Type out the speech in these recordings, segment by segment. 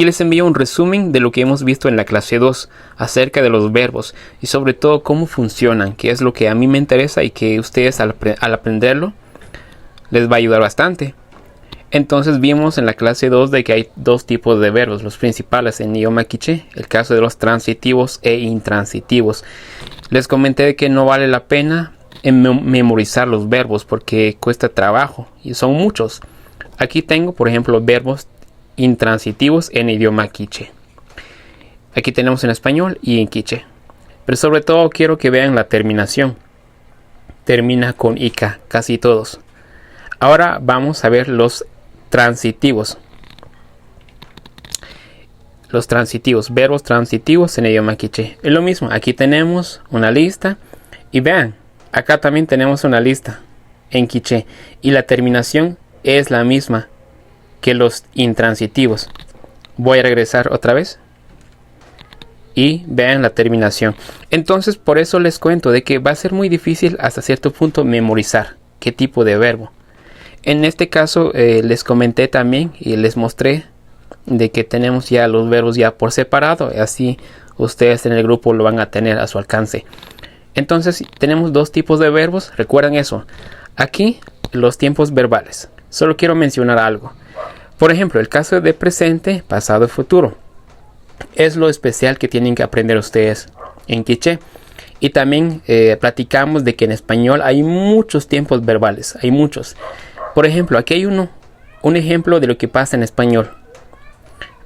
Aquí les envío un resumen de lo que hemos visto en la clase 2 acerca de los verbos y sobre todo cómo funcionan, que es lo que a mí me interesa y que ustedes al aprenderlo les va a ayudar bastante. Entonces vimos en la clase 2 de que hay dos tipos de verbos, los principales en idioma quiché, el caso de los transitivos e intransitivos. Les comenté que no vale la pena memorizar los verbos porque cuesta trabajo y son muchos. Aquí tengo, por ejemplo, verbos intransitivos en idioma quiché. Aquí tenemos en español y en quiché. Pero sobre todo quiero que vean la terminación. Termina con ika, casi todos. Ahora vamos a ver los transitivos. Los transitivos, verbos transitivos en idioma quiché. Es lo mismo, aquí tenemos una lista. Y vean, acá también tenemos una lista en quiché. Y la terminación es la misma que los intransitivos. Voy a regresar otra vez y vean la terminación. Entonces por eso les cuento de que va a ser muy difícil hasta cierto punto memorizar qué tipo de verbo. En este caso les comenté también y les mostré de que tenemos ya los verbos ya por separado, así ustedes en el grupo lo van a tener a su alcance. Entonces tenemos dos tipos de verbos, recuerden eso. Aquí los tiempos verbales. Solo quiero mencionar algo. Por ejemplo, el caso de presente, pasado y futuro. Es lo especial que tienen que aprender ustedes en quiché. Y también platicamos de que en español hay muchos tiempos verbales. Hay muchos. Por ejemplo, aquí hay un ejemplo de lo que pasa en español.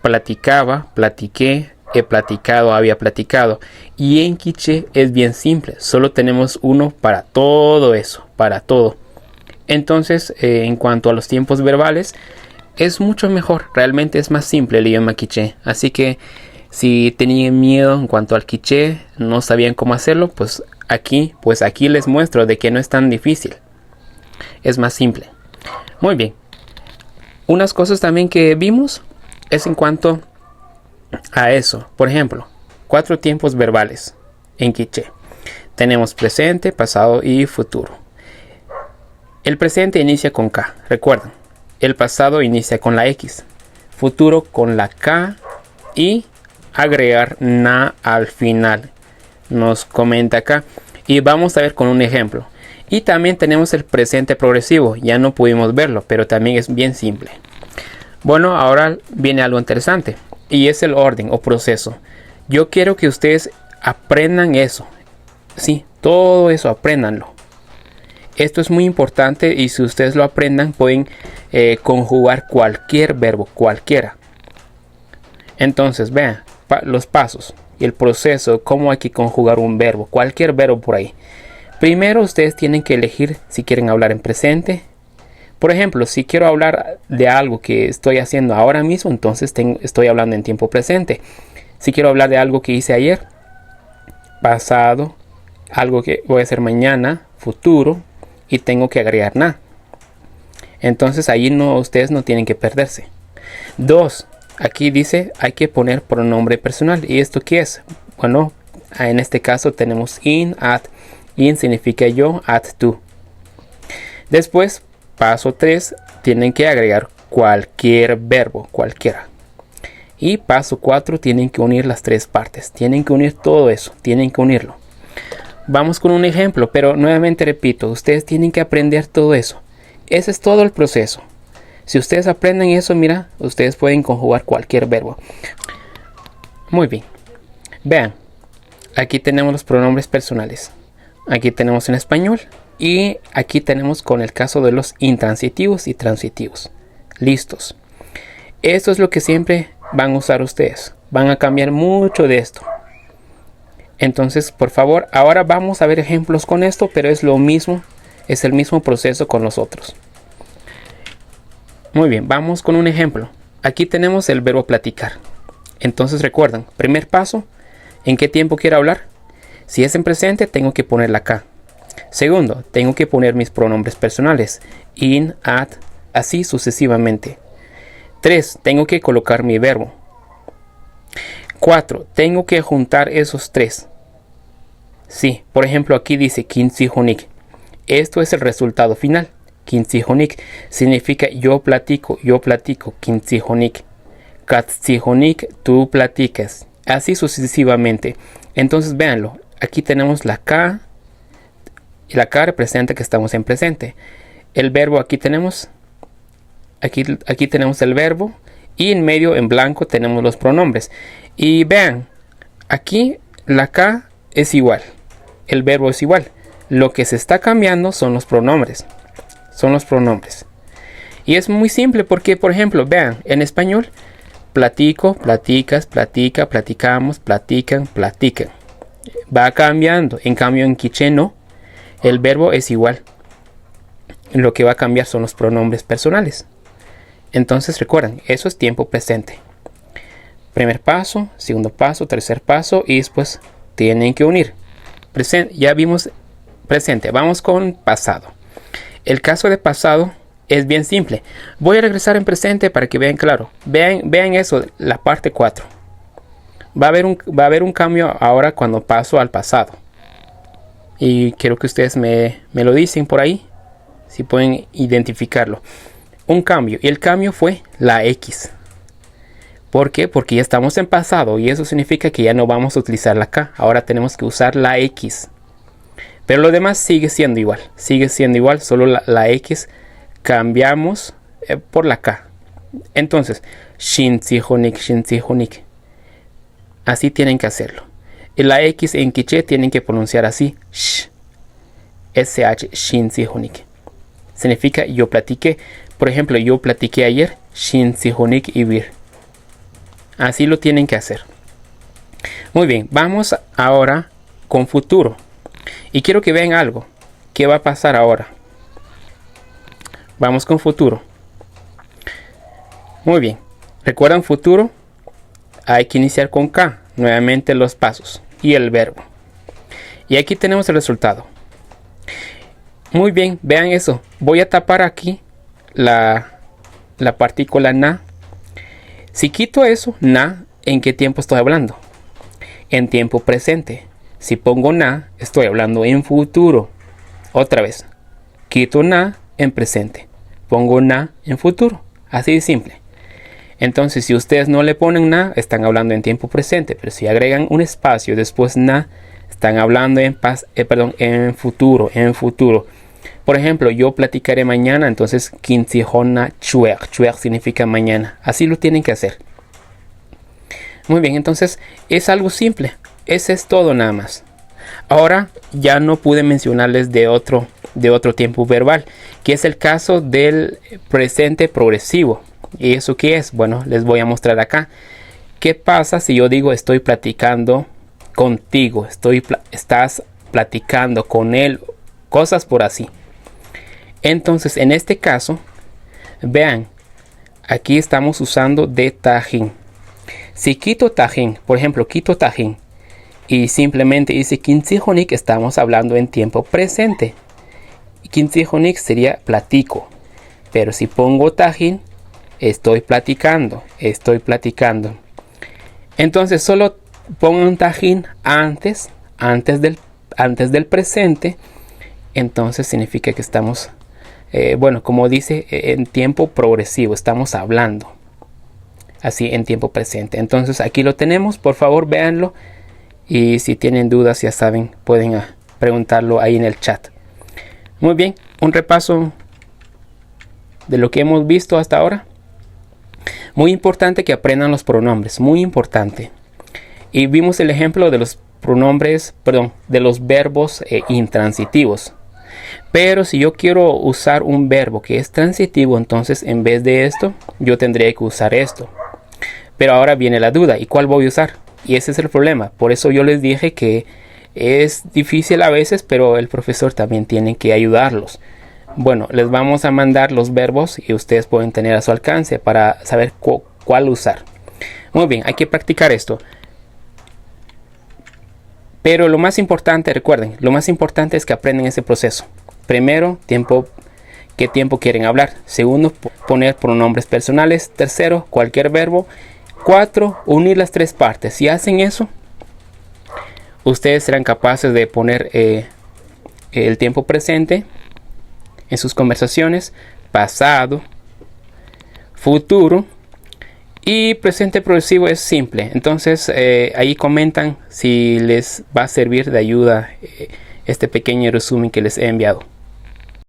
Platicaba, platiqué, he platicado, había platicado. Y en quiché es bien simple. Solo tenemos uno para todo eso. Para todo. Entonces, en cuanto a los tiempos verbales, es mucho mejor. Realmente es más simple el idioma quiché. Así que si tenían miedo en cuanto al quiché, no sabían cómo hacerlo, pues aquí les muestro de que no es tan difícil. Es más simple. Muy bien. Unas cosas también que vimos es en cuanto a eso. Por ejemplo, 4 tiempos verbales en quiché. Tenemos presente, pasado y futuro. El presente inicia con K, recuerden. El pasado inicia con la X. Futuro con la K y agregar na al final. Nos comenta acá. Y vamos a ver con un ejemplo. Y también tenemos el presente progresivo. Ya no pudimos verlo, pero también es bien simple. Bueno, ahora viene algo interesante. Y es el orden o proceso. Yo quiero que ustedes aprendan eso. Sí, todo eso, apréndanlo. Esto es muy importante y si ustedes lo aprendan pueden conjugar cualquier verbo, cualquiera. Entonces vean los pasos y el proceso, cómo hay que conjugar un verbo, cualquier verbo por ahí. Primero ustedes tienen que elegir si quieren hablar en presente. Por ejemplo, si quiero hablar de algo que estoy haciendo ahora mismo, entonces estoy hablando en tiempo presente. Si quiero hablar de algo que hice ayer, pasado, algo que voy a hacer mañana, futuro. Y tengo que agregar na. Entonces ahí ustedes no tienen que perderse. 2. Aquí dice hay que poner pronombre personal. ¿Y esto qué es? Bueno, en este caso tenemos in, at. In significa yo, at tú. Después, paso 3. Tienen que agregar cualquier verbo, cualquiera. Y paso 4. Tienen que unir las 3 partes. Tienen que unir todo eso. Tienen que unirlo. Vamos con un ejemplo, pero nuevamente repito, ustedes tienen que aprender todo eso. Ese es todo el proceso. Si ustedes aprenden eso, mira, ustedes pueden conjugar cualquier verbo. Muy bien. Vean, aquí tenemos los pronombres personales. Aquí tenemos en español y aquí tenemos con el caso de los intransitivos y transitivos. Listos. Esto es lo que siempre van a usar ustedes. Van a cambiar mucho de esto. Entonces, por favor, ahora vamos a ver ejemplos con esto, pero es lo mismo, es el mismo proceso con los otros. Muy bien, vamos con un ejemplo. Aquí tenemos el verbo platicar. Entonces recuerdan, primer paso, ¿en qué tiempo quiero hablar? Si es en presente, tengo que poner la K. Segundo, tengo que poner mis pronombres personales, in, at, así sucesivamente. 3, tengo que colocar mi verbo. 4, tengo que juntar esos 3. Sí, por ejemplo aquí dice kintsihonik. Esto es el resultado final. Kintsihonik significa yo platico, kintsihonik. Katzihonik, tú platicas. Así sucesivamente. Entonces véanlo. Aquí tenemos la K. Y la K representa que estamos en presente. El verbo aquí tenemos. Aquí tenemos el verbo. Y en medio en blanco tenemos los pronombres. Y vean. Aquí la K es igual. El verbo es igual. Lo que se está cambiando son los pronombres. Son los pronombres. Y es muy simple porque, por ejemplo, vean, en español, platico, platicas, platica, platicamos, platican, platican. Va cambiando. En cambio, en quiché no. El verbo es igual. Lo que va a cambiar son los pronombres personales. Entonces, recuerden, eso es tiempo presente. Primer paso, segundo paso, tercer paso y después tienen que unir. Ya vimos presente. Vamos con pasado. El caso de pasado es bien simple. Voy a regresar en presente para que vean claro. Vean eso, la parte 4. Va a haber un cambio ahora cuando paso al pasado. Y quiero que ustedes me lo dicen por ahí. Si pueden identificarlo. Un cambio. Y el cambio fue la X. ¿Por qué? Porque ya estamos en pasado. Y eso significa que ya no vamos a utilizar la K. Ahora tenemos que usar la X. Pero lo demás sigue siendo igual. Sigue siendo igual. Solo la X cambiamos por la K. Entonces, shintsihonik, shintsihonik. Así tienen que hacerlo. Y la X en quiché tienen que pronunciar así. Sh. SH, shintsihonik. Significa yo platiqué. Por ejemplo, yo platiqué ayer. Shintsihonik ibir. Así lo tienen que hacer. Muy bien, vamos ahora con futuro. Y quiero que vean algo. ¿Qué va a pasar ahora? Vamos con futuro. Muy bien. ¿Recuerdan futuro? Hay que iniciar con K. Nuevamente los pasos. Y el verbo. Y aquí tenemos el resultado. Muy bien. Vean eso. Voy a tapar aquí la partícula na. Si quito eso, na, ¿en qué tiempo estoy hablando? En tiempo presente. Si pongo na, estoy hablando en futuro. Otra vez. Quito na en presente. Pongo na en futuro. Así de simple. Entonces, si ustedes no le ponen na, están hablando en tiempo presente. Pero si agregan un espacio después na, están hablando en futuro. En futuro. Por ejemplo, yo platicaré mañana. Entonces, kintzihona chuer. Chuer significa mañana. Así lo tienen que hacer. Muy bien, entonces es algo simple. Ese es todo nada más. Ahora ya no pude mencionarles de otro tiempo verbal, que es el caso del presente progresivo. ¿Y eso qué es? Bueno, les voy a mostrar acá. ¿Qué pasa si yo digo estoy platicando contigo? Estás platicando con él. Cosas por así. Entonces, en este caso, vean, aquí estamos usando de tajín. Si quito tajín, por ejemplo, quito tajín y simplemente dice kintsihonik, estamos hablando en tiempo presente. Kintsihonik sería platico. Pero si pongo tajín, estoy platicando. Entonces, solo pongo un tajín antes del presente. Entonces significa que estamos, como dice, en tiempo progresivo. Estamos hablando. Así en tiempo presente. Entonces aquí lo tenemos. Por favor, véanlo. Y si tienen dudas, ya saben, pueden preguntarlo ahí en el chat. Muy bien. Un repaso de lo que hemos visto hasta ahora. Muy importante que aprendan los pronombres. Muy importante. Y vimos el ejemplo de los pronombres, de los verbos intransitivos. Pero si yo quiero usar un verbo que es transitivo, entonces en vez de esto, yo tendría que usar esto. Pero ahora viene la duda, ¿y cuál voy a usar? Y ese es el problema. Por eso yo les dije que es difícil a veces, pero el profesor también tiene que ayudarlos. Bueno, les vamos a mandar los verbos y ustedes pueden tener a su alcance para saber cuál usar. Muy bien, hay que practicar esto. Pero lo más importante, recuerden, lo más importante es que aprendan ese proceso. Primero, qué tiempo quieren hablar. Segundo, poner pronombres personales. Tercero, cualquier verbo. 4, unir las tres partes. Si hacen eso, ustedes serán capaces de poner el tiempo presente en sus conversaciones, pasado, futuro Y presente progresivo es simple. Entonces ahí comentan si les va a servir de ayuda este pequeño resumen que les he enviado.